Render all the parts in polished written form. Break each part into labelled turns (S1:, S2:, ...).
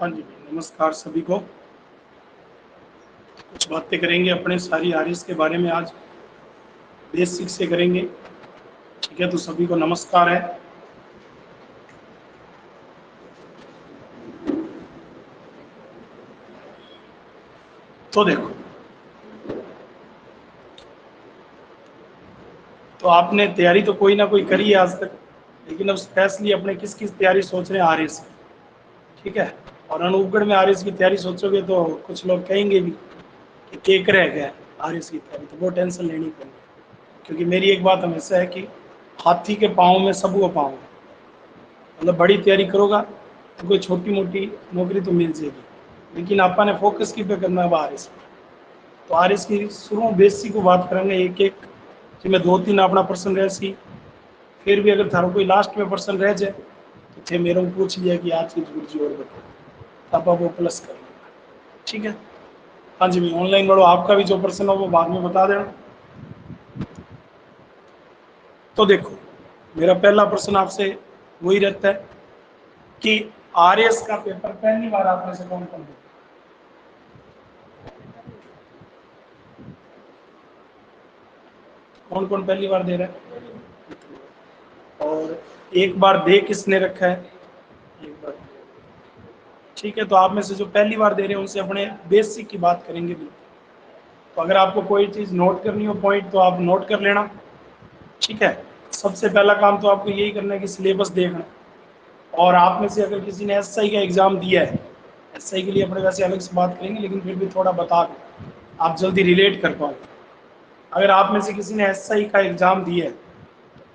S1: हाँ जी, नमस्कार सभी को। कुछ बातें करेंगे अपने सारी आरएस के बारे में आज, बेसिक से करेंगे। ठीक है, तो सभी को नमस्कार है। तो देखो, तो आपने तैयारी तो कोई ना कोई करी है आज तक, लेकिन अब स्पेशली अपने किस किस तैयारी सोच रहे हैं आरएस की। ठीक है, और अनूपगढ़ में आरएस की तैयारी सोचोगे तो कुछ लोग कहेंगे भी कि केक रह गया आरएस की तैयारी, तो वो टेंशन लेनी पड़ेगी। क्योंकि मेरी एक बात हमेशा है कि हाथी के पाँव में सबको पाँव है। मतलब बड़ी तैयारी करोगा तो कोई छोटी मोटी नौकरी तो मिल जाएगी, लेकिन आपा ने फोकस की पे करना है आरएस पे। तो आरएस की शुरू में बेसिक को बात करेंगे एक एक, जिसमें दो तीन अपना प्रश्न रह सी। फिर भी अगर थारो कोई लास्ट में प्रश्न रह जाए तो थे मेरे को पूछ लिया कि आज चीज गुरुजी और बताओ, तो आप वो प्लस कर लेंगे। ठीक है, हाँ जी भाई, ऑनलाइन वालों आपका भी जो प्रश्न हो वो बाद में बता देना। तो देखो, मेरा पहला प्रश्न आपसे वही रहता है कि आरएस का पेपर पहली बार आप में से कौन कौन दे, कौन कौन पहली बार दे रहा है? और एक बार दे किसने रखा है? एक बार। ठीक है, तो आप में से जो पहली बार दे रहे हैं उनसे अपने बेसिक की बात करेंगे बिल्कुल। तो अगर आपको कोई चीज नोट करनी हो पॉइंट तो आप नोट कर लेना। ठीक है, सबसे पहला काम तो आपको यही करना है कि सिलेबस देखना। और आप में से अगर किसी ने एसआई का एग्जाम दिया है, एसआई के लिए अपने वैसे अलग से बात करेंगे, लेकिन फिर भी थोड़ा बता दें, आप जल्दी रिलेट कर पाओगे। अगर आप में से किसी ने एसआई का एग्जाम दिया है,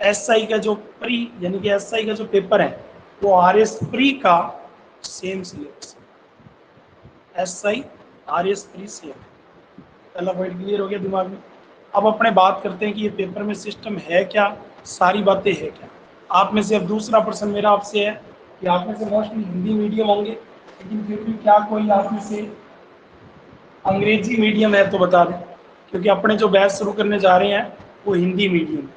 S1: एसआई का जो प्री यानी कि एसआई का जो पेपर है वो आरएस प्री का सेम सिलेबस है। SI RS pre same. पहला पॉइंट क्लियर हो गया दिमाग में। अब अपने बात करते हैं कि ये पेपर में सिस्टम है क्या, सारी बातें है क्या। आप में से अब दूसरा प्रश्न मेरा आपसे है कि आप में से मोस्टली हिंदी मीडियम होंगे, लेकिन फिर भी क्या कोई आप में से अंग्रेजी मीडियम है तो बता दें, क्योंकि अपने जो बैच शुरू करने जा रहे हैं वो हिंदी मीडियम है,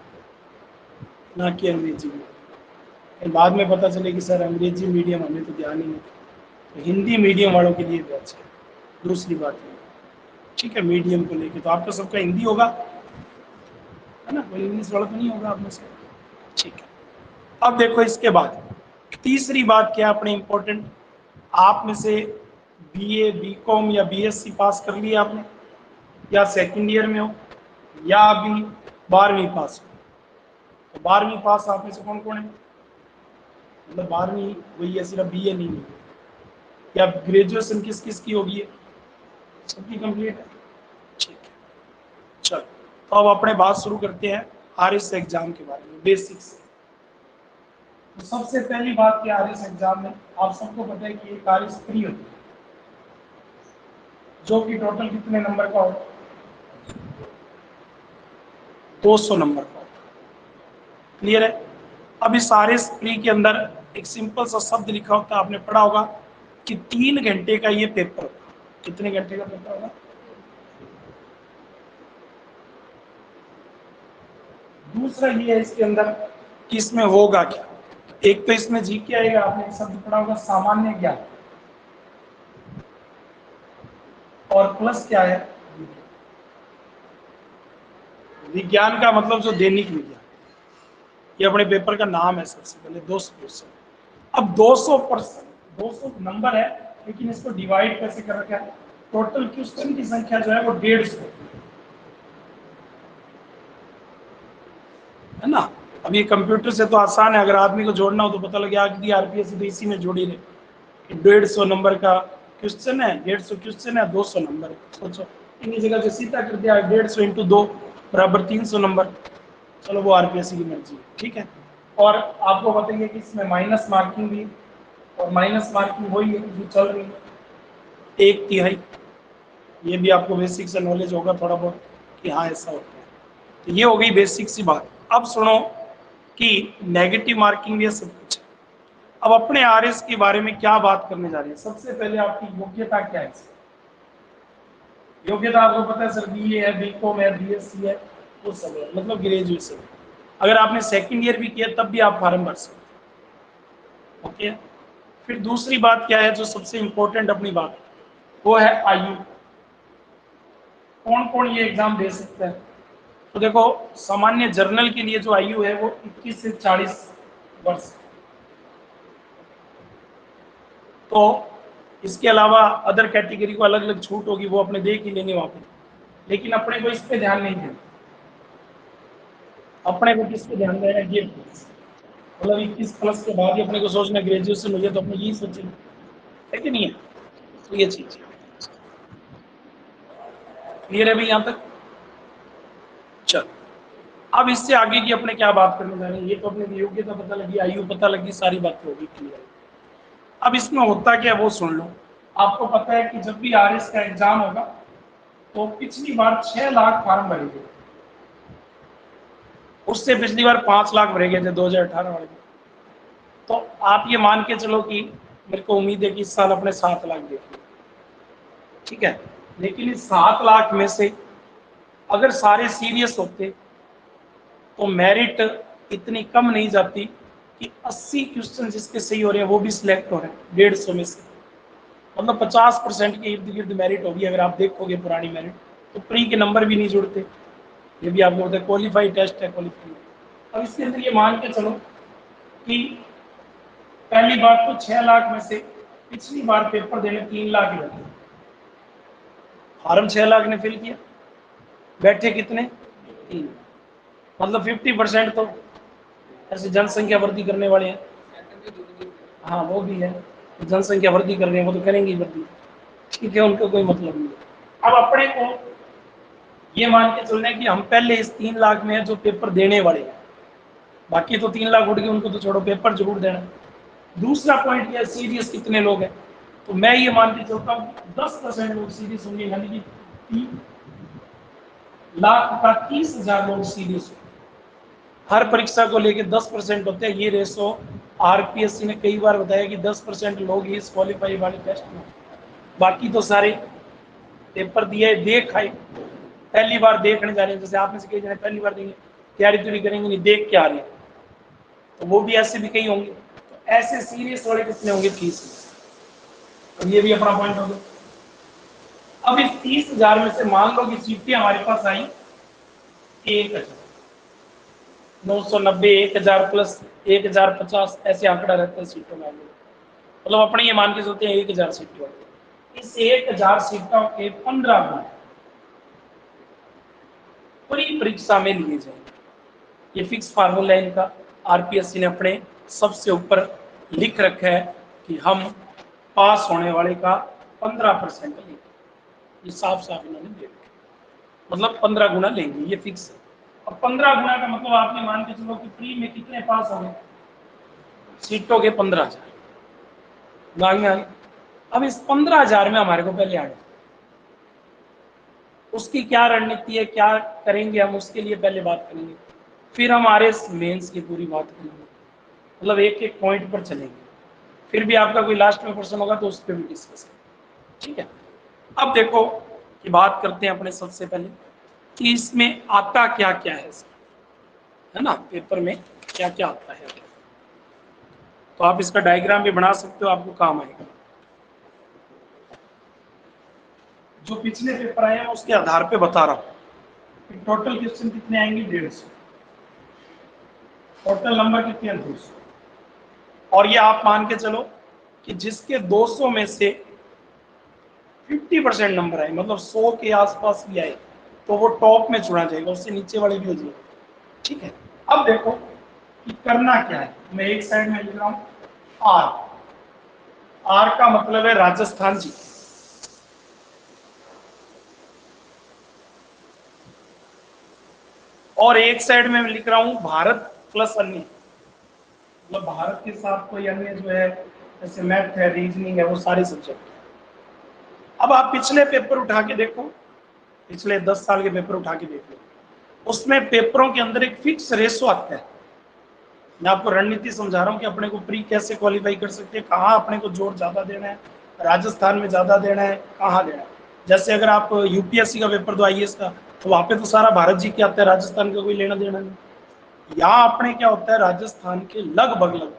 S1: ना कि अंग्रेजी मीडियम। बाद में पता चले कि सर अंग्रेजी मीडियम हमें तो ध्यान ही नहीं, तो हिंदी मीडियम वालों के लिए बैच है। दूसरी बात है, ठीक है, मीडियम को लेके तो आपका सबका हिंदी होगा, है ना, कोई इंग्लिश वाला तो नहीं होगा आप में से। ठीक है, अब देखो इसके बाद तीसरी बात क्या अपने इंपॉर्टेंट, आप में से बीए बीकॉम या बीएससी पास कर लिया आपने, या सेकंड ईयर में हो, या अभी 12वीं पास हो। तो 12वीं पास आप में से कौन कौन है? मतलब 12वीं वही है, सिर्फ बीए नहीं है। या ग्रेजुएशन किस किस की होगी? सबकी कंप्लीट है। ठीक है, चलो, तो अब अपने बात शुरू करते हैं आरएस एग्जाम के बारे में बेसिक्स। तो सबसे पहली बात क्या आरएस एग्जाम में, आप सबको पता है कि एक आरएस प्री होती है जो कि टोटल कितने नंबर का होगा? 200 नंबर का होगा। क्लियर है? अब इस आरएस प्री के अंदर एक सिंपल सा शब्द लिखा होता है, आपने पढ़ा होगा कि 3 घंटे का ये पेपर होगा। कितने घंटे का पेपर होगा? दूसरा ये है इसके अंदर कि इसमें होगा क्या। एक तो इसमें जीके आएगा, आपने एक शब्द पढ़ा होगा सामान्य ज्ञान, और प्लस क्या है? विज्ञान का मतलब जो दैनिक विज्ञान, ये अपने पेपर का नाम है। सबसे पहले 200 क्वेश्चन। अब 200 नंबर है, लेकिन इसको डिवाइड कैसे कर रखा है? टोटल क्वेश्चन की संख्या जो है वो 150 है ना। अब ये कंप्यूटर से तो आसान है, अगर आदमी को जोड़ना हो तो पता लगे आगे आरपीएस तो इसी में जोड़ी रहे। 150 नंबर का क्वेश्चन है, 150 क्वेश्चन है, 200 नंबर है। सोचो, इन्हीं जगह से सीधा कर दिया, 150 इंटू 2 बराबर 300 नंबर। चलो वो आरपीएस की मर्जी है। ठीक है, और आपको बताइए कि इसमें माइनस मार्किंग भी, और माइनस मार्किंग वही है जो चल रही है 1/3। ये भी आपको बेसिक से नॉलेज होगा थोड़ा बहुत कि हाँ ऐसा होता है। तो ये हो गई बेसिक सी बात। अब सुनो कि नेगेटिव मार्किंग भी है, सब कुछ है। अब अपने आरएस के बारे में क्या बात करने जा रहे हैं, सबसे पहले आपकी योग्यता क्या है? योग्यता आपको पता है सर, बीए है, बीकॉम है, बीएससी है, वो सब है, मतलब ग्रेजुएशन। अगर आपने सेकंड ईयर भी किया तब भी आप फॉर्म भर सकते। ओके, फिर दूसरी बात क्या है जो सबसे इंपॉर्टेंट अपनी बात, वो है आयु। कौन कौन ये एग्जाम दे सकता है? तो देखो, सामान्य जर्नल के लिए जो आयु है वो 21 से 40 वर्ष। तो इसके अलावा अदर कैटेगरी को अलग अलग छूट होगी, वो अपने देख ही लेंगे वहां पे, लेकिन अपने को इस पे ध्यान नहीं देना। अपने को किस पे ध्यान देना है, ये मतलब 21 प्लस के बाद ही अपने को सोचना ग्रेजुएशन हो गया तो अपने यही सोचेंगे, है कि नहीं है? तो ये चीज क्लियर है भाई यहाँ तक? चल, अब इससे आगे की अपने क्या बात करने जा रहे हैं, ये तो अपने योग्यता पता लगी, आयु पता लगी, सारी बातें होगी क्लियर। अब इसमें होता क्या है वो सुन लो। आपको पता है कि जब भी आरएस का एग्जाम होगा तो पिछली बार 6 लाख फार्म भरे गए, उससे पिछली बार 5 लाख भरे गए थे 2018 वाले में। तो आप ये मान के चलो कि मेरे को उम्मीद है कि इस साल अपने 7 लाख देखेंगे, ठीक है। लेकिन इस 7 लाख में से अगर सारे सीरियस होते तो मेरिट इतनी कम नहीं जाती कि 80 क्वेश्चन जिसके सही हो रहे हैं वो भी सिलेक्ट हो रहे हैं 150 में से, मतलब 50% के इर्द गिर्द मेरिट होगी। अगर आप देखोगे पुरानी मेरिट तो प्री के नंबर भी नहीं जुड़ते, ये भी आपको बताया क्वालिफाई टेस्ट है, क्वालिफाई। अब इसके अंदर ये मान के चलो कि पहली बात तो 6 लाख में से पिछली बार पेपर देने 3 लाख ही बैठे, फॉर्म 6 लाख ने फिल किया, बैठे कितने? 3। मतलब 50% तो ऐसे जनसंख्या वृद्धि करने वाले हैं। हाँ वो भी है, जनसंख्या वृद्धि कर रहे हैं वो तो करेंगे वृद्धि, ठीक है, उनका कोई मतलब नहीं है। अब अपने को ये मान के चलना है कि हम पहले इस 3 लाख में जो पेपर देने वाले हैं, बाकी तो 3 लाख उठ गए, उनको तो छोड़ो, पेपर जरूर देना। दूसरा पॉइंट यह सीरियस कितने लोग हैं, तो मैं ये मान के चलता हूँ 10% लोग सीरियस होंगे, यानी कि 3 लाख का 30,000 लोग सीरियस होंगे। हर परीक्षा को लेके 10% होते हैं, ये रेशो आरपीएससी ने कई बार बताया कि 10% लोग ही इस क्वालिफाई वाले टेस्ट में, बाकी तो सारे पेपर दिए देख आए, पहली बार देखने जा रहे हैं। जैसे आप में से कई जने पहली बार देंगे, तैयारी तो नहीं करेंगे, नहीं देख के आ रहे हैं, तो वो भी ऐसे भी कई होंगे। तो ऐसे सीरियस वाले कितने होंगे? 30। तो ये भी अपना पॉइंट हो गया। अब इस 30,000 में से मान लो कि सीटें हमारे पास आई 1,990, 1,000 प्लस 1,050, ऐसे आंकड़ा रहता है सीटों में। मतलब अपने ये मान के चलते हैं 1,000 सीटें होंगी। इस 1,000 सीटों के 15 गुना पूरी परीक्षा में लिए जाएंगे। ये फिक्स फार्मूला है इनका, आरपीएससी ने अपने सबसे ऊपर लिख रखा है कि हम पास होने वाले का 15% लेंगे। ये साफ साफ इन्होंने दे रखा, मतलब 15 गुना लेंगे, ये फिक्स है। अब 15 गुना का मतलब आपने मान के चलो कि प्री में कितने पास होंगे? सीटों के 15,000 आगे। अब इस 15,000 में हमारे को पहले आने, उसकी क्या रणनीति है, क्या करेंगे हम, उसके लिए पहले बात करेंगे, फिर हमारे मेंस की पूरी बात करेंगे, मतलब एक एक पॉइंट पर चलेंगे। फिर भी आपका कोई लास्ट में क्वेश्चन होगा तो उस पर भी डिस्कस करेंगे, ठीक है। अब देखो कि बात करते हैं अपने सबसे पहले कि इसमें आता क्या क्या है ना, पेपर में क्या क्या आता है। तो आप इसका डायग्राम भी बना सकते हो, आपको काम आएगा। जो पिछले पेपर आए हैं उसके आधार पे बता रहा हूँ टोटल क्वेश्चन कितने आएंगे, 150। टोटल नंबर कितने हैं? 200। और ये आप मान के चलो कि जिसके 200 में से 50% नंबर आए, मतलब 100 के आसपास भी आए, तो वो टॉप में चुना जाएगा, उससे नीचे वाले भी हो जाएगा, ठीक है। अब देखो कि करना क्या है, मैं एक साइड में लिख रहा हूं आर। आर का मतलब है राजस्थान जी, और एक साइड में मैं लिख रहा हूं भारत प्लस अन्य, मतलब भारत के साथ कोई अन्य जो है, जैसे मैथ है, रीजनिंग है, वो सारे सब्जेक्ट। अब आप पिछले पेपर उठा के देखो, पिछले 10 साल के पेपर उठा के देख लो, उसमें पेपरों के अंदर एक फिक्स रेशो आता है। मैं आपको रणनीति समझा रहा हूँ कि अपने को प्री कैसे क्वालिफाई कर सकते हैं, कहाँ अपने को जोर ज्यादा देना है, राजस्थान में ज्यादा देना है, कहाँ देना है। जैसे अगर आप यूपीएससी का पेपर दो, आईएएस का, तो वहां पे तो सारा भारत जी के आता है, राजस्थान का कोई लेना देना नहीं। यहाँ अपने क्या होता है, राजस्थान के लगभग लगभग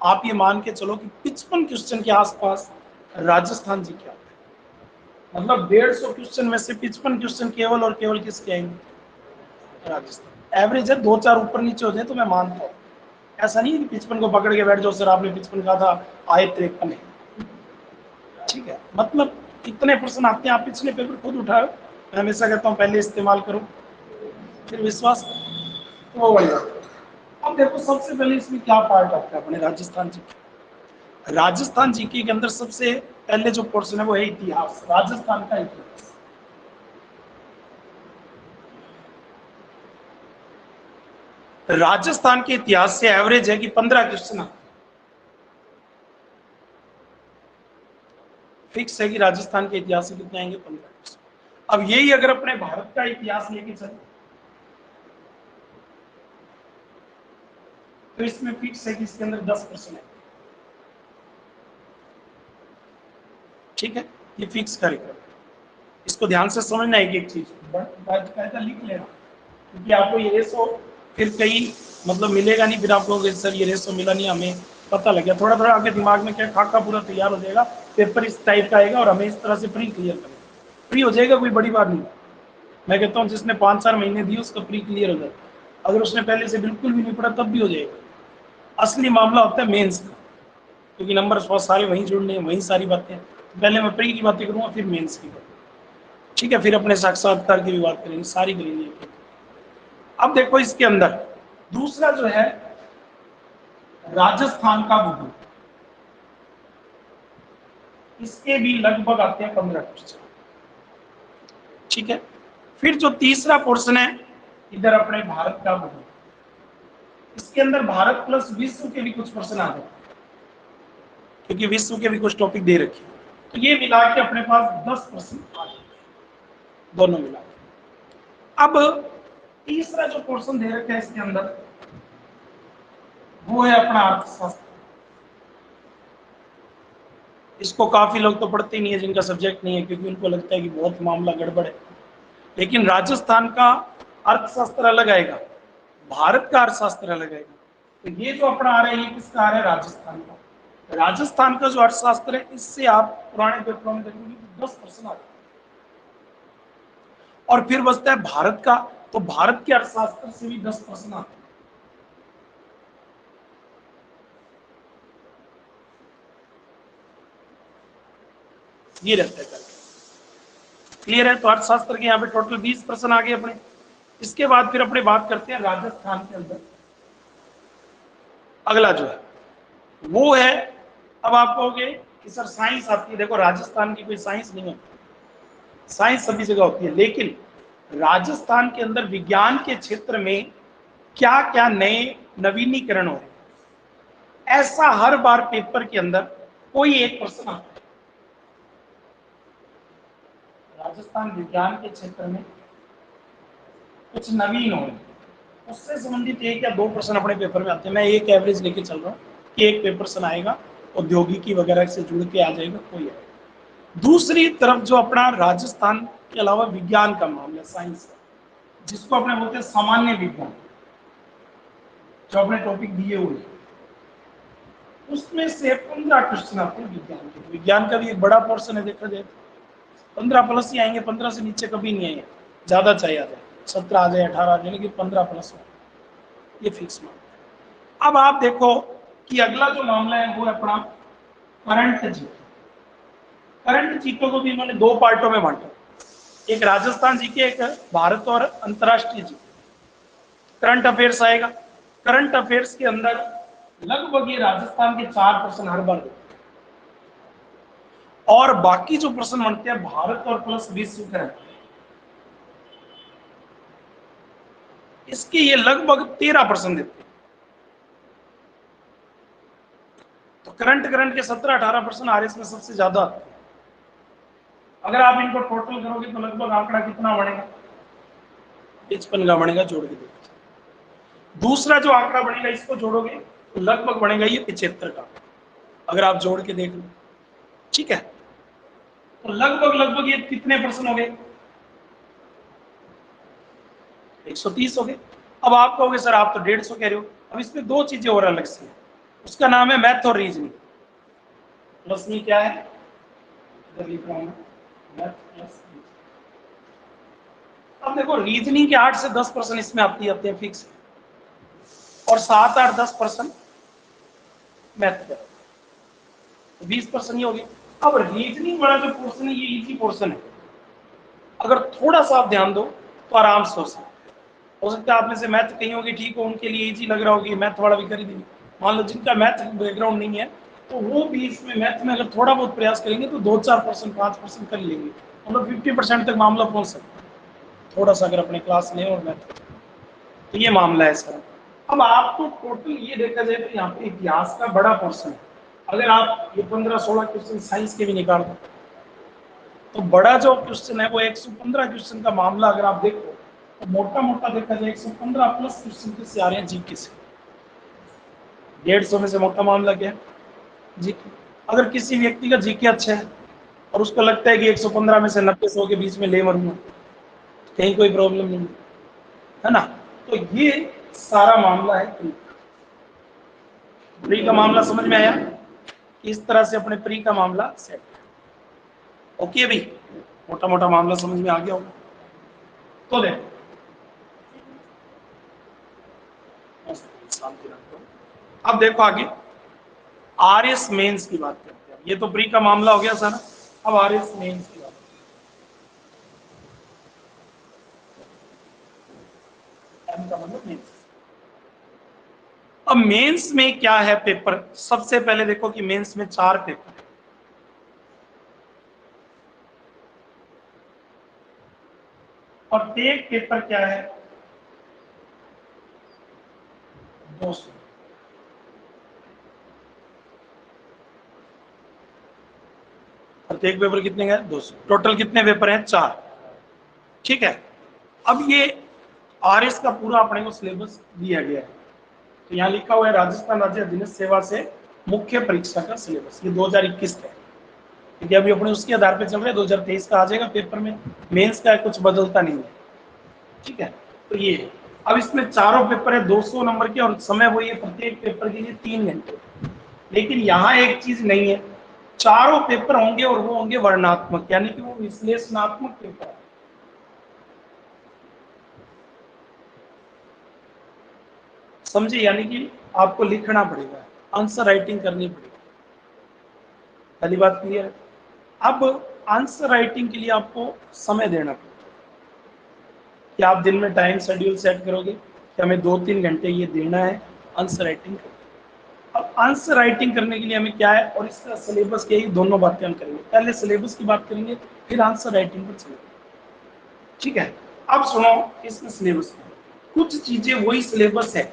S1: आप ये मान के चलो कि 55 क्वेश्चन के आसपास राजस्थान जी क्या, मतलब 150 क्वेश्चन में से 55 क्वेश्चन केवल और केवल किसके आएंगे, राजस्थान। एवरेज है 2-4 ऊपर नीचे हो जाए तो मैं मानता हूँ, ऐसा नहीं है कि 55 को पकड़ के बैठ जाओ सर आपने 55 कहा था, आए 53 है, ठीक है, मतलब कितने प्रश्न आते हैं, आप पिछले पेपर खुद उठाओ, मैं हमेशा कहता हूँ पहले इस्तेमाल करो फिर विश्वास करो, तो वो वही बात है। अब देखो सबसे पहले इसमें क्या पार्ट आता है अपने राजस्थान जी के, राजस्थान जीके के अंदर सबसे पहले जो पोर्शन है वो है इतिहास, राजस्थान का इतिहास। राजस्थान के इतिहास से एवरेज है कि 15 क्वेश्चन आते, फिक्स है कि राजस्थान के इतिहास से कितने आएंगे, 15 क्वेश्चन। अब यही अगर अपने भारत का इतिहास लेके चले तो इसमें फिक्स है कि इसके अंदर 10 प्रश्न है, ठीक है, ये फिक्स करेगा। इसको ध्यान से समझना है एक चीज, बाकायदा लिख लेना, क्योंकि आपको ये रेशो फिर कहीं मतलब मिलेगा नहीं, फिर आप कहोगे सर ये रेशो मिला नहीं, हमें पता लग गया, थोड़ा थोड़ा आपके दिमाग में क्या खाका पूरा तैयार हो जाएगा, पेपर इस टाइप का आएगा और हमें इस तरह से प्री क्लियर करेगा, प्री हो जाएगा, कोई बड़ी बात नहीं। मैं कहता हूँ जिसने 5-4 महीने दिए उसका प्री क्लियर हो जाएगा, अगर उसने पहले से बिल्कुल भी नहीं पढ़ा तब भी हो जाएगा। असली मामला होता है मेंस का, क्योंकि नंबर बहुत सारे वहीं जुड़ने हैं, वहीं सारी बातें, पहले मैं प्री की बातें करूंगा फिर मेंस की बात, ठीक है, फिर अपने साक्षात्कार की भी बात करेंगे, सारी करेंगे। अब देखो इसके अंदर दूसरा जो है राजस्थान का भूगोल, इसके भी लगभग आते हैं 15 क्वेश्चन, ठीक है। फिर जो तीसरा पोर्शन है इधर अपने भारत का भूगोल, इसके अंदर भारत प्लस विश्व के भी कुछ प्रश्न आ जाते हैं, क्योंकि विश्व के भी कुछ टॉपिक दे रखे हैं, तो ये मिला के अपने पास 10 प्रश्न आ जाते हैं दोनों मिला के। अब तीसरा जो पोर्शन दे रखा है इसके अंदर वो है अपना अर्थशास्त्र, इसको काफी लोग तो पढ़ते ही नहीं है जिनका सब्जेक्ट नहीं है, क्योंकि उनको लगता है कि बहुत मामला गड़बड़ है, लेकिन राजस्थान का अर्थशास्त्र अलग आएगा, भारत का अर्थशास्त्र अलग आएगा। तो ये जो अपना आ रहा है ये किसका आ रहा है, राजस्थान का। राजस्थान का जो अर्थशास्त्र है इससे आप पुराने पेपरों में देखेंगे 10 प्रश्न आते हैं, और फिर बचता है भारत का, तो भारत के अर्थशास्त्र से भी 10 प्रश्न आते हैं। ये रहता है, क्लियर है। तो अर्थशास्त्र के यहाँ पे टोटल 20 प्रश्न आ गए अपने। इसके बाद फिर अपने बात करते हैं राजस्थान के अंदर अगला जो है वो है, अब आप कहोगे कि सर साइंस आती है, देखो राजस्थान की कोई साइंस नहीं होती, साइंस सभी जगह होती है, लेकिन राजस्थान के अंदर विज्ञान के क्षेत्र में क्या क्या नए नवीनीकरण हो रहे हैं, ऐसा हर बार पेपर के अंदर कोई एक प्रश्न आता है। राजस्थान विज्ञान के क्षेत्र में कुछ नवीन हो रहे हैं, उससे संबंधित एक या दो प्रश्न अपने पेपर में आते हैं। मैं एक एवरेज लेके चल रहा हूँ कि एक पेपर प्रश्न आएगा औद्योगिकी वगैरह से जुड़ के आ जाएगा, कोई है। दूसरी तरफ जो अपना राजस्थान के अलावा विज्ञान का मामला, साइंस का, जिसको अपने बोलते हैं सामान्य विज्ञान, जो अपने टॉपिक दिए हुए हैं, उसमें से 15 क्वेश्चन आते हैं विज्ञान के। विज्ञान का भी एक बड़ा पोर्शन है, देखा जाए 15 प्लस ही आएंगे, 15 से नीचे कभी नहीं आएंगे, ज्यादा चाहिए आ जाए 17 आ जाए 18 आ जाए, लेकिन 15 प्लस हो, ये फिक्स मामला। अब आप देखो कि अगला जो मामला है वो है अपना करंट जीके। करंट जीके को भी इन्होंने दो पार्टों में बांटा, एक राजस्थान जीके, एक भारत और अंतरराष्ट्रीय जीके। करंट अफेयर्स आएगा, करंट अफेयर्स के अंदर लगभग ये राजस्थान के 4 प्रश्न हर बार देते हैं, और बाकी जो प्रश्न बनते हैं भारत और प्लस विश्व करंट, इसके ये लगभग 13 प्रश्न देते हैं। तो करंट करंट के 17-18 प्रश्न आरएस में सबसे ज्यादा आते हैं। अगर आप इनको टोटल करोगे तो लगभग आंकड़ा कितना बढ़ेगा, 55 का बढ़ेगा, जोड़ के देखो। दूसरा जो आंकड़ा बढ़ेगा इसको जोड़ोगे तो लगभग बढ़ेगा ये 75 का, अगर आप जोड़ के देख लो, ठीक है। तो लगभग लगभग ये कितने प्रश्न हो गए, 130 हो गए। अब आप कहोगे सर आप तो 150 कह रहे हो, अब इसमें दो चीजें और अलग से, उसका नाम है मैथ और रीजनिंग। प्लस में क्या है, इधर लिख रहा हूं मैथ प्लस। अब देखो रीजनिंग के 8 से 10% इसमें आती है फिक्स, और 7, 8, 10% मैथ का, 20% ये होगी। अब रीजनिंग वाला जो पोर्शन है ये इजी पोर्शन है, अगर थोड़ा सा आप ध्यान दो तो आराम से हो सकता है आप में से मैथ कहीं होगी ठीक हो, उनके लिए इजी लग रहा होगी, मैथ वाला भी कर ही देंगे। मान लो जिनका मैथ बैकग्राउंड नहीं है तो वो भी इसमें मैथ में अगर थोड़ा बहुत प्रयास करेंगे तो 2-4%, 5% कर लेंगे, मतलब 50% तक मामला पहुंच सकता है, थोड़ा सा अगर अपने क्लास लें और मैथ। तो ये मामला है सर। अब आपको टोटल ये देखा जाए तो यहाँ पे इतिहास का बड़ा पोर्शन है, अगर आप ये 15-16 क्वेश्चन साइंस के भी निकाल दो तो बड़ा जो क्वेश्चन है वो 115 क्वेश्चन का मामला अगर आप देखो तो मोटा मोटा देखा जाए 115 प्लस क्वेश्चन किससे आ रहे हैं, जीके से। 150 में से मोटा मामला क्या है, जीके। अगर किसी व्यक्ति का जीके अच्छा है और उसको लगता है कि 115 में से 90-100 के बीच में ले मरूंगा, कहीं कोई प्रॉब्लम नहीं है ना। तो ये सारा मामला है प्री का मामला। समझ में आया, इस तरह से अपने प्री का मामला सेट। ओके भाई, मोटा मोटा मामला समझ में आ गया होगा। तो देखो अब देखो आगे आरएस मेंस की बात करते हैं। ये तो प्री का मामला हो गया सर, अब आरएस मेंस की बात। एम का मतलब मेंस। अब मेंस में क्या है पेपर, सबसे पहले देखो कि मेंस में 4 पेपर है, और प्रत्येक पेपर क्या है 200। प्रत्येक पेपर कितने का है 200, टोटल कितने पेपर हैं 4, ठीक है। अब ये आरएस का पूरा अपने को सिलेबस दिया गया है, तो यहाँ लिखा हुआ है राजस्थान राज्य अधीनस्थ सेवा से मुख्य परीक्षा का सिलेबस, ये 2021 का है, क्योंकि अभी अपने उसके आधार पे चल रहे हैं, 2023 का आ जाएगा पेपर में, मेंस का कुछ बदलता नहीं है, ठीक है। तो ये अब इसमें चारों पेपर है 200 नंबर के, और समय वही है प्रत्येक पेपर के लिए 3 घंटे। लेकिन यहाँ एक चीज नहीं है, चारों पेपर होंगे और वो होंगे वर्णात्मक, यानी कि वो विश्लेषणात्मक पेपर है। समझे, यानी कि आपको लिखना पड़ेगा, आंसर राइटिंग करनी पड़ेगी। पहली बात क्लियर है। अब आंसर राइटिंग के लिए आपको समय देना पड़ेगा, कि आप दिन में टाइम शेड्यूल सेट करोगे कि हमें 2-3 घंटे ये देना है आंसर राइटिंग। अब आंसर राइटिंग करने के लिए हमें क्या है, और इसका सिलेबस क्या है, दोनों बातें हम करेंगे। पहले सिलेबस की बात करेंगे, फिर आंसर राइटिंग पर चलेंगे, ठीक है। अब सुनो इसमें सिलेबस में कुछ चीजें वही सिलेबस है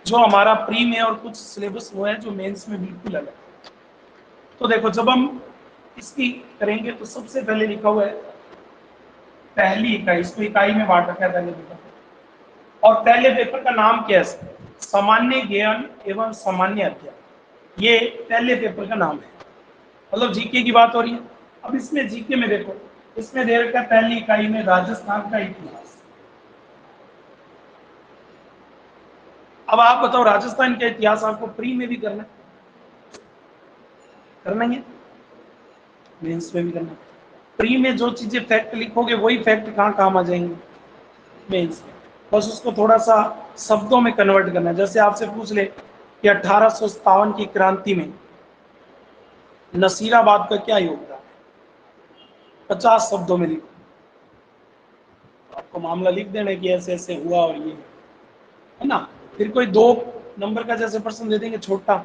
S1: जो हमारा प्री में, और कुछ सिलेबस वो है जो मेंस में बिल्कुल अलग है। तो देखो जब हम इसकी करेंगे तो सबसे पहले लिखा हुआ है पहली इकाई, इसको इकाई में बांट रखा है पहले पेपर, और पहले पेपर का नाम क्या है, सामान्य ज्ञान एवं सामान्य अध्ययन, ये पहले पेपर का नाम है, मतलब जीके की बात हो रही है। अब इसमें जीके में देखो, इसमें दे रखा है पहली इकाई में राजस्थान का इतिहास। अब आप बताओ राजस्थान का इतिहास आपको प्री में भी करना ही है, मेंस में भी करना है। प्री में जो चीजें फैक्ट लिखोगे वही फैक्ट कहाँ काम आ जाएंगे, मेंस में। बस उसको थोड़ा सा शब्दों में कन्वर्ट करना है। जैसे आपसे पूछ ले कि 1857 की क्रांति में नसीराबाद का क्या योगदान है, 50 शब्दों में लिखो, आपको मामला लिख देना कि ऐसे ऐसे हुआ और ये है ना। फिर कोई 2 नंबर का जैसे प्रश्न दे देंगे छोटा,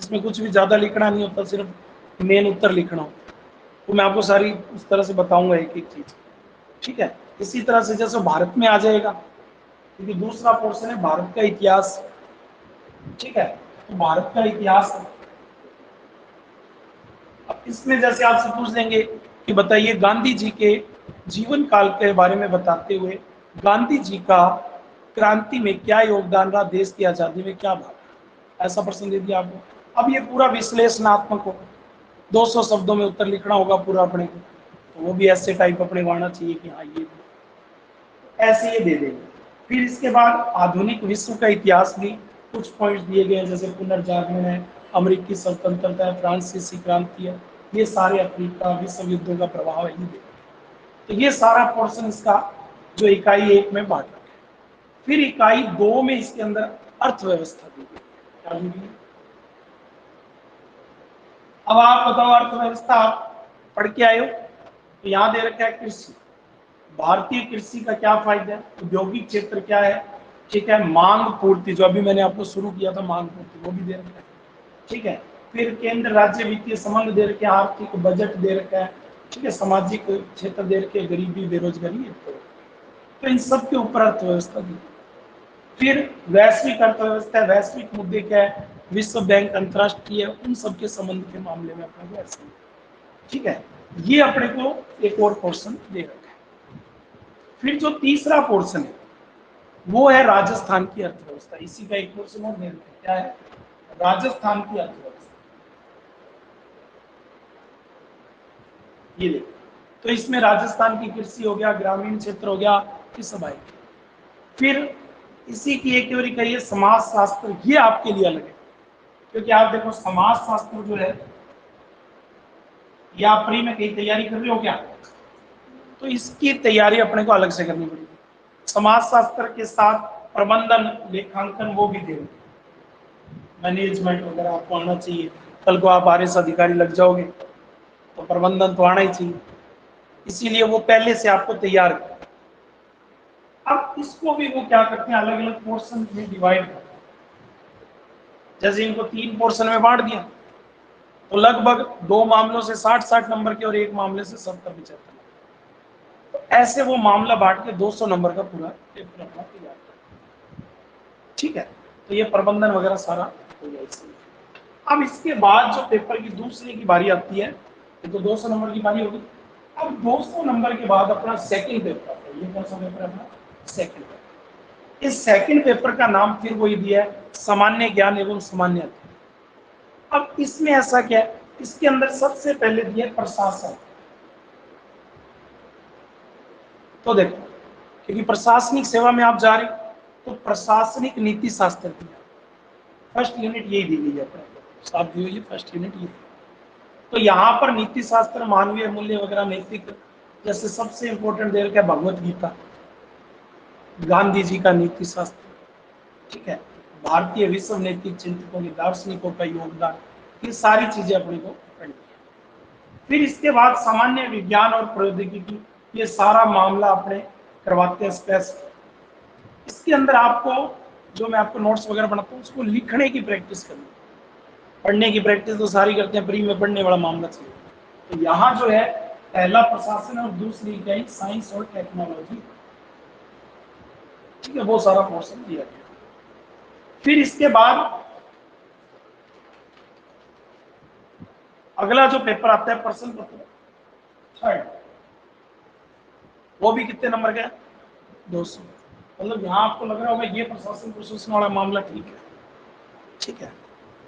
S1: जिसमें कुछ भी ज्यादा लिखना नहीं होता, सिर्फ मेन उत्तर लिखना होता, तो मैं आपको सारी उस तरह से बताऊंगा एक एक चीज, ठीक है। इसी तरह से जैसे भारत में आ जाएगा, क्योंकि दूसरा पोर्शन है भारत का इतिहास, ठीक है। तो भारत का इतिहास, अब इसमें जैसे आपसे पूछ देंगे कि बताइए गांधी जी के जीवन काल के बारे में बताते हुए गांधी जी का क्रांति में क्या योगदान रहा, देश की आजादी में क्या भाग, ऐसा प्रश्न दे दिया आपको। अब ये पूरा विश्लेषणात्मक होगा, 200 शब्दों में उत्तर लिखना होगा पूरा अपने को, तो वो भी ऐसे टाइप अपने को आना चाहिए कि हाँ ये ऐसे ये दे देंगे। फिर इसके बाद आधुनिक विश्व का इतिहास भी कुछ पॉइंट्स दिए गए हैं जैसे पुनर्जागरण है, अमेरिकी स्वतंत्रता है, फ्रांसीसी क्रांति है, ये सारे अफ्रीका विश्व युद्धों का प्रभाव है ये देखो। तो ये सारा पोर्शन इसका जो इकाई 1 में बांट रखा है। फिर इकाई 2 में इसके अंदर अर्थव्यवस्था दी गई है। क्या दी गई? अब आप बताओ, अर्थव्यवस्था आप पढ़ के आए हो, तो यहां दे रखा है कृषि। भारतीय कृषि का क्या फायदा है, औद्योगिक क्षेत्र क्या है, ठीक है, मांग पूर्ति जो अभी मैंने आपको शुरू किया था, मांग पूर्ति वो भी दे रखा है, ठीक है। फिर केंद्र राज्य वित्तीय संबंध दे रखे हैं, आर्थिक बजट दे रखा है, ठीक है, सामाजिक क्षेत्र दे रखे, गरीबी बेरोजगारी, तो इन सब के ऊपर अर्थव्यवस्था दी। फिर वैश्विक अर्थव्यवस्था, वैश्विक मुद्दे क्या है, विश्व बैंक, अंतरराष्ट्रीय, उन सब के संबंध के मामले में अपने को ऐसे, ठीक है। ये अपने को एक और पोर्शन दे रखा है। फिर जो तीसरा पोर्शन है वो है राजस्थान की अर्थव्यवस्था। इसी का एक पोर्शन और दे रखा है, क्या है, राजस्थान की अर्थव्यवस्था। ये देखो, तो इसमें राजस्थान की कृषि हो गया, ग्रामीण क्षेत्र हो गया, ये सब आएगी। फिर इसी की एक और इकाई है समाज शास्त्र, ये आपके लिए अलग है, क्योंकि आप देखो समाज शास्त्र जो है, या प्री में कहीं तैयारी कर रहे हो क्या, तो इसकी तैयारी अपने को अलग से करनी पड़ेगी। समाज शास्त्र के साथ प्रबंधन, लेखांकन वो भी दे, मैनेजमेंट वगैरह आपको आना चाहिए। कल को आप आरएस अधिकारी लग जाओगे तो प्रबंधन तो आना ही चाहिए, इसीलिए वो पहले से आपको तैयार कर। अब इसको भी वो क्या करते हैं, अलग अलग पोर्शन में डिवाइड करते हैं। जैसे इनको 3 पोर्शन में बांट दिया, तो लगभग 2 मामलों से 60-60 नंबर के और एक मामले से 70-75, तो ऐसे वो मामला बांट के 200 नंबर का पूरा पेपर अपना तैयार करते हैं, ठीक है। तो ये प्रबंधन वगैरह सारा हो गया इसमें। अब इसके बाद जो पेपर की दूसरे की बारी आती है, तो 200 नंबर की बारी होगी। अब 200 नंबर के बाद अपना सेकंड पेपर आता है। ये कौन सा पेपर है अपना, सेकंड पेपर। इस सेकंड पेपर का नाम फिर वही दिया है, सामान्य ज्ञान एवं सामान्य अध्ययन। अब इसमें ऐसा क्या है, इसके अंदर सबसे पहले दिया प्रशासन। तो देखो, क्योंकि प्रशासनिक सेवा में आप जा रहे हो, तो प्रशासनिक नीति शास्त्र की फर्स्ट यूनिट यही दी गई है अपने, साफ दी हुई है फर्स्ट यूनिट ये। तो यहाँ पर नीति शास्त्र, मानवीय मूल्य वगैरह, नैतिक, जैसे सबसे इंपॉर्टेंट दे रखा है भगवत गीता, गांधी जी का नीति शास्त्र, ठीक है, भारतीय विश्व नैतिक चिंतकों के दार्शनिकों का योगदान, ये सारी चीजें अपने को पढ़नी है। फिर इसके बाद सामान्य विज्ञान और प्रौद्योगिकी, ये सारा मामला अपने करवाते हैं स्पेशल। इसके अंदर आपको, जो मैं आपको नोट्स वगैरह बनाता हूँ, उसको लिखने की प्रैक्टिस करनी, पढ़ने की प्रैक्टिस तो सारी करते हैं, प्री में पढ़ने वाला मामला चाहिए। तो यहाँ जो है पहला प्रशासन और दूसरी इकाई साइंस और टेक्नोलॉजी, ठीक है, वो सारा पोर्शन दिया गया। फिर इसके बाद अगला जो पेपर आता है प्रश्न पत्र थर्ड, वो भी कितने नंबर का है, 200। मतलब यहाँ आपको लग रहा होगा ये प्रशासन वाला मामला ठीक है, ठीक है।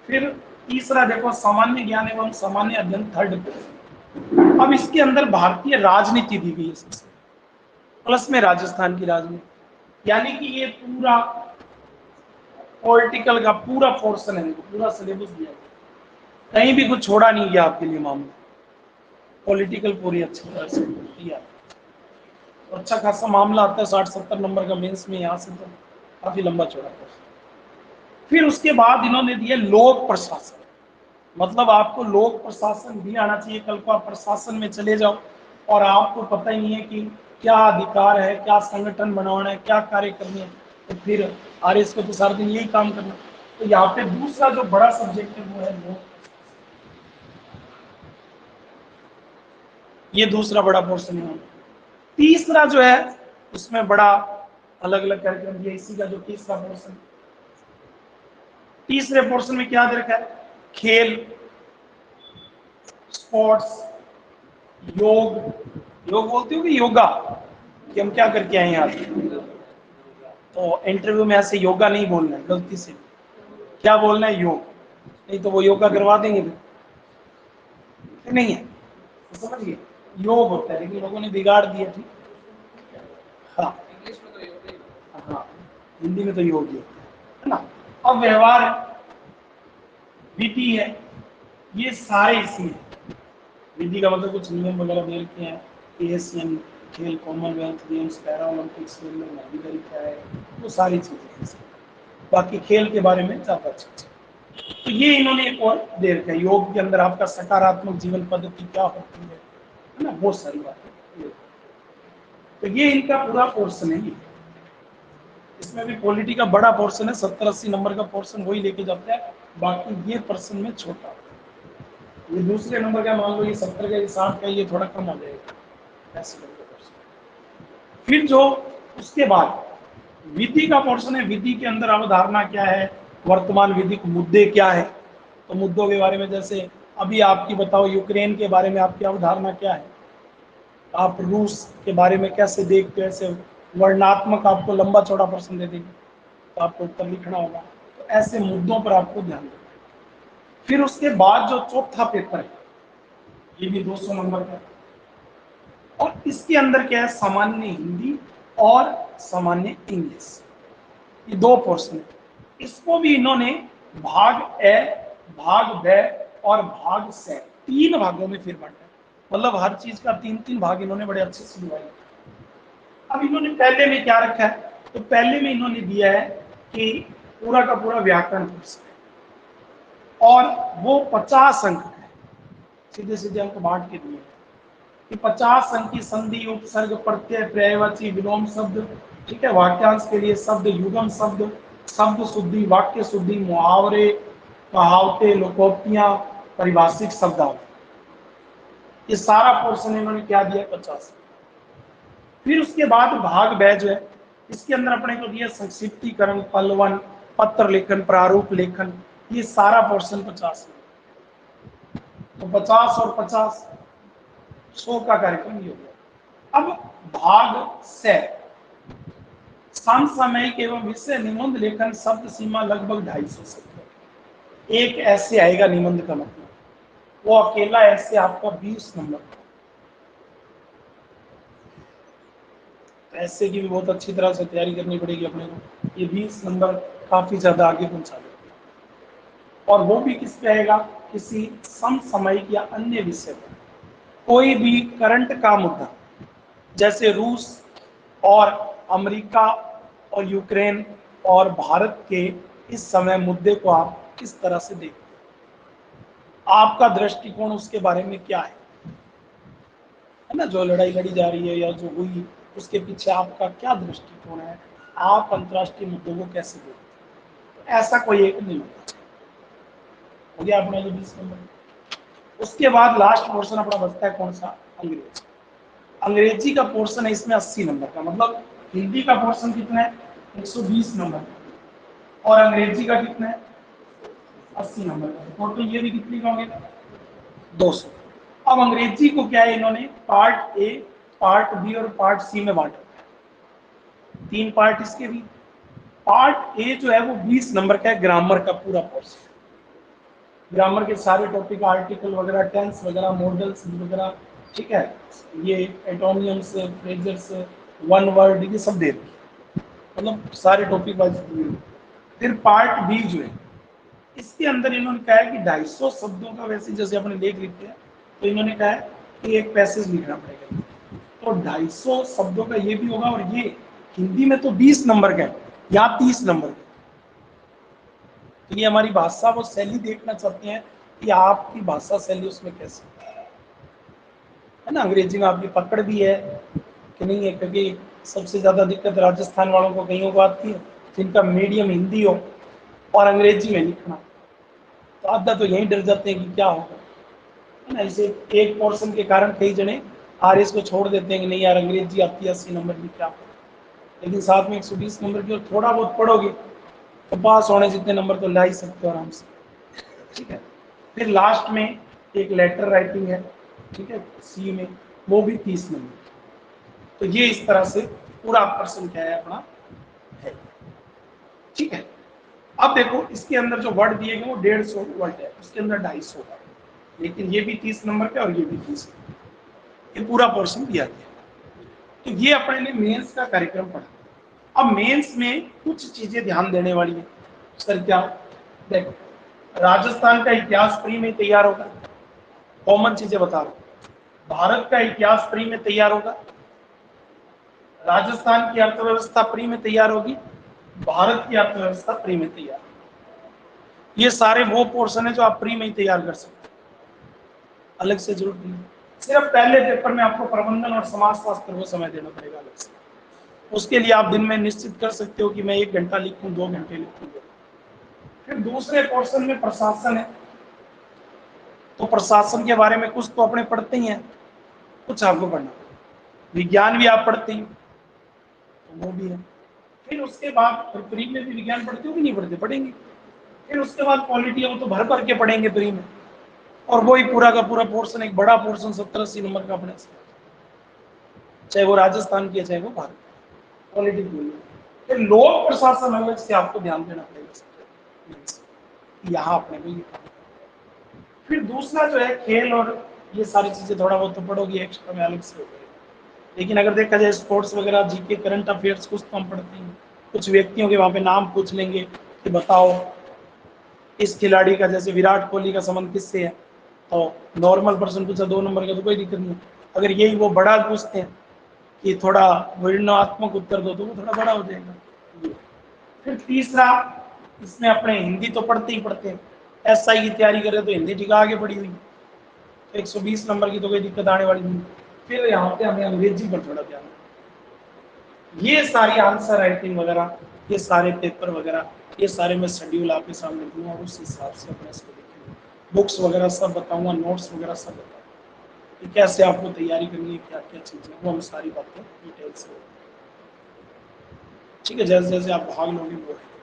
S1: फिर तीसरा देखो, सामान्य ज्ञान एवं सामान्य अध्ययन थर्ड पेपर। अब इसके अंदर भारतीय राजनीति दी गई है सबसे, प्लस में राजस्थान की राजनीति, यानी कि ये पूरा पॉलिटिकल का पूरा पोर्शन है, पूरा सिलेबस दिया गया, कहीं भी कुछ छोड़ा नहीं गया आपके लिए मामला, पॉलिटिकल पूरी अच्छी तरह से दिया। तो अच्छा खासा मामला आता है, 60-70 नंबर का मेंस में, यहाँ से तो काफी लंबा चौड़ा है। फिर उसके बाद इन्होंने दिया लोक प्रशासन, मतलब आपको लोक प्रशासन भी आना चाहिए। कल को आप प्रशासन में चले जाओ और आपको पता ही नहीं है कि क्या अधिकार है, क्या संगठन बनाना है, क्या कार्य करने हैं, तो फिर आरएस को तो सारा दिन यही काम करना। तो यहाँ पे दूसरा जो बड़ा सब्जेक्ट है वो है लोक, ये दूसरा बड़ा पोर्शन है। तीसरा जो है उसमें बड़ा अलग अलग कार्यक्रम दिया, इसी का जो तीसरा पोर्शन, तीसरे पोर्शन में क्या दे रखा है, खेल, स्पोर्ट्स, योग, योग बोलते हो कि योगा, कि हम क्या करके आए यहाँ, तो इंटरव्यू में ऐसे योगा नहीं बोलना है, गलती से क्या बोलना है, योग, नहीं तो वो योगा करवा देंगे फिर नहीं है, तो समझिए योग होता है, लेकिन लोगों ने बिगाड़ दिया, ठीक, हाँ हाँ, हिंदी में तो योग ही होता है ना। अब व्यवहार है, विधि है, ये सारे इसमें। विधि का मतलब कुछ नियम वगैरह दे रखे हैं, एशियन खेल, कॉमनवेल्थ गेम्स, पैरा ओलंपिक्स में भागीदारी क्या है, वो सारी चीजें हैं। बाकी खेल के बारे में ज्यादा चीजें। तो ये इन्होंने एक और दे रखा है, योग के अंदर आपका सकारात्मक जीवन पद्धति क्या होती है ना, बहुत सारी बातें। तो ये इनका पूरा पोर्शन है। इसमें भी पॉलिटी का बड़ा पोर्शन है, 70-80 नंबर का पोर्शन वही लेके जाता है, बाकी ये पर्सन में छोटा। ये दूसरे नंबर का मान लो ये 70 का, ये 60 का, ये थोड़ा कम आ जाएगा ऐसे करके पोर्शन। फिर जो उसके बाद विधि का पोर्शन है, विधि के अंदर अवधारणा क्या है, वर्तमान विधिक मुद्दे क्या है। तो मुद्दों के बारे में जैसे अभी आपकी बताओ, यूक्रेन के बारे में आपकी अवधारणा क्या है, आप रूस के बारे में कैसे देखते हो, ऐसे वर्णनात्मक आपको लंबा चौड़ा प्रश्न दे देंगे तो आपको उत्तर लिखना होगा। तो ऐसे मुद्दों पर आपको ध्यान देना। फिर उसके बाद जो चौथा पेपर है, ये भी 200 नंबर का, और इसके अंदर क्या है, सामान्य हिंदी और सामान्य इंग्लिश, ये दो पोर्शन है। इसको भी इन्होंने भाग ए, भाग ब और भाग से, 3 भागों में फिर बांटा, मतलब हर चीज का 3-3 भाग इन्होंने बड़े अच्छे से दिखाया। अब इन्होंने पहले में क्या रखा है, तो पहले में इन्होंने दिया है कि पूरा का पूरा व्याकरण कोर्स है और वो 50 अंक का है, सीधे सीधे अंक बांट के दिए कि 50 अंक की संधि, उपसर्ग, प्रत्यय, पर्यायवाची, विलोम शब्द, ठीक है, वाक्यांश के लिए शब्द, युगम शब्द, शब्द शुद्धि, वाक्य शुद्धि, मुहावरे, कहावतें, लोकोक्तियां, परिभाषिक शब्दावली, ये सारा पोर्शन इन्होंने क्या दिया, 50। फिर उसके बाद भाग ब जो है, इसके अंदर अपने को दिया संक्षिप्तीकरण, पलवन, पत्र लेखन, प्रारूप लेखन, ये सारा पोर्शन 50 है। तो 50 और 50, 100 का कार्यक्रम ये हो गया। अब भाग से, समसामयिक एवं विषय निबंध लेखन, शब्द सीमा लगभग 250 शब्द। एक ऐसे आएगा निबंध का मतलब, वो अकेला ऐसे आपका 20 नंबर। ऐसे की भी बहुत अच्छी तरह से तैयारी करनी पड़ेगी अपने को, ये 20 नंबर काफी ज्यादा आगे पहुंचा देते हैं। और वो भी किस पे आएगा, किसी समसामयिक या अन्य विषय पर, कोई भी करंट का मुद्दा, जैसे रूस और अमेरिका और यूक्रेन और भारत के इस समय मुद्दे को आप किस तरह से देखते हैं, आपका दृष्टिकोण उसके बारे में क्या है ना, जो लड़ाई लड़ी जा रही है या जो हुई उसके पीछे आपका क्या दृष्टिकोण है, आप अंतर्राष्ट्रीय मुद्दों को कैसे देखते हैं। तो ऐसा कोई एक नहीं होता। हो गया अपना ये 20 नंबर। उसके बाद लास्ट पोर्शन अपना बचता है कौन सा, अंग्रेजी। अंग्रेजी का पोर्शन है इसमें 80 नंबर का, मतलब हिंदी का पोर्शन कितना है, 120 नंबर का, और अंग्रेजी का कितना है, 80 नंबर का। टोटल ये भी कितनी का होंगे, 200। अब अंग्रेजी को क्या है, इन्होंने पार्ट ए, पार्ट बी और पार्ट सी में बांटा, 3 पार्ट इसके भी। पार्ट ए जो है वो 20 नंबर का है, ग्रामर का पूरा पोर्शन, ग्रामर के सारे टॉपिक, आर्टिकल वगैरह, टेंस वगैरह, मॉडल्स वगैरह, ठीक है, ये एटोनियम्स, फ्रेजर्स, वन वर्ड, ये सब दे रहे, मतलब सारे टॉपिक वाइज। फिर पार्ट बी जो है, इसके अंदर इन्होंने कहा है कि 250 शब्दों का, वैसे जैसे अपने लेख लिखते हैं तो इन्होंने कहा है कि एक पैसेज लिखना पड़ेगा, तो 250 शब्दों का ये भी होगा। और ये हिंदी में तो 20 नंबर का है, यहाँ 30 नंबर का। तो ये हमारी भाषा वो शैली देखना चाहते हैं कि आपकी भाषा शैली उसमें कैसे है ना। अंग्रेजी में आपकी पकड़ भी है कि नहीं है, क्योंकि सबसे ज्यादा दिक्कत राजस्थान वालों को, कईयों को आती है जिनका मीडियम हिंदी हो और अंग्रेजी में लिखना, तो आधा तो यही डर जाते हैं कि क्या होगा, है ना। इसे एक पोर्शन के कारण कई जने आरएस को छोड़ देते हैं कि नहीं यार अंग्रेजी आती है 80 नंबर की क्या, लेकिन साथ में 120 नंबर की और थोड़ा बहुत पढ़ोगे तो पास होने जितने नंबर तो ला ही सकते हो आराम से, ठीक है। फिर लास्ट में एक लेटर राइटिंग है, ठीक है, सी में, वो भी 30 नंबर। तो ये इस तरह से पूरा प्रश्न क्या है अपना है, ठीक है। अब देखो इसके अंदर जो वर्ड दिए गए वो 150 वर्ड है, उसके अंदर 250 वर्ड, लेकिन ये भी 30 नंबर का और ये भी 30, ये पूरा पोर्शन दिया गया। तो ये अपने ने मेंस का कार्यक्रम पढ़ा। अब मेंस में कुछ चीजें ध्यान देने वाली है। सर क्या, देखो राजस्थान का इतिहास फ्री में तैयार होगा, कॉमन चीजें बता रहा हूं। भारत का इतिहास फ्री में तैयार होगा, राजस्थान की अर्थव्यवस्था फ्री में तैयार होगी, भारत की अर्थव्यवस्था फ्री में तैयार होगी। ये सारे वो पोर्शन है जो आप फ्री में ही तैयार कर सकते हैं, अलग से जरूरत नहीं। सिर्फ पहले पेपर में आपको प्रबंधन और समाजशास्त्र को समय देना पड़ेगा अलग से। उसके लिए आप दिन में निश्चित कर सकते हो कि मैं 1 घंटा लिखूं, 2 घंटे लिखूं। फिर दूसरे पोर्शन में प्रशासन है, तो प्रशासन के बारे में कुछ तो अपने पढ़ते ही हैं, कुछ आपको पढ़ना। विज्ञान भी आप पढ़ते ही, तो वो भी है। फिर उसके बाद प्री में भी विज्ञान पढ़ते हो कि नहीं पढ़ते, पढ़ेंगे। फिर उसके बाद पॉलिटी है, वो तो भर भर के पढ़ेंगे प्री में, और वही पूरा का पूरा पोर्शन, एक बड़ा पोर्शन 70-80 नंबर का अपने, चाहे वो राजस्थान की है चाहे वो भारत पॉलिटी की। फिर लोक प्रशासन अलग से आपको ध्यान देना पड़ेगा, यहाँ अपने को। फिर दूसरा जो है खेल, और ये सारी चीजें थोड़ा बहुत तो पढ़ोगी एक्स्ट्रा में अलग से हो जाएगा। लेकिन अगर देखा जाए स्पोर्ट्स वगैरह, जीके, करंट अफेयर्स कुछ तो हम पढ़ते हैं। कुछ व्यक्तियों के वहां पे नाम पूछ लेंगे कि बताओ इस खिलाड़ी का, जैसे विराट कोहली का संबंध किससे है, तो नॉर्मल पर्सन पूछा 2 नंबर का तो कोई दिक्कत नहीं। अगर यही वो बड़ा पूछते हैं कि थोड़ा वर्णनात्मक उत्तर दो, तो वो थोड़ा बड़ा हो जाएगा। फिर तीसरा, इसमें अपने हिंदी तो पढ़ते ही पढ़ते हैं, एसआई की तैयारी करें तो हिंदी ठीक आगे पड़ी हुई, 120 नंबर की तो कोई दिक्कत आने वाली नहीं। फिर यहाँ पे हमें अंग्रेजी पर थोड़ा ध्यान, ये सारी आंसर राइटिंग वगैरह, ये सारे पेपर वगैरह, ये सारे मैं शेड्यूल आपके सामने दूंगा, और उस हिसाब से अपने इसको देखेंगे। बुक्स वगैरह सब बताऊंगा, नोट्स वगैरह सब बताऊंगा कि कैसे आपको तैयारी करनी है, क्या क्या चीज़ें, वो हम सारी बातें डिटेल से। ठीक है, जैसे जैसे आप भाग लोगे वो है।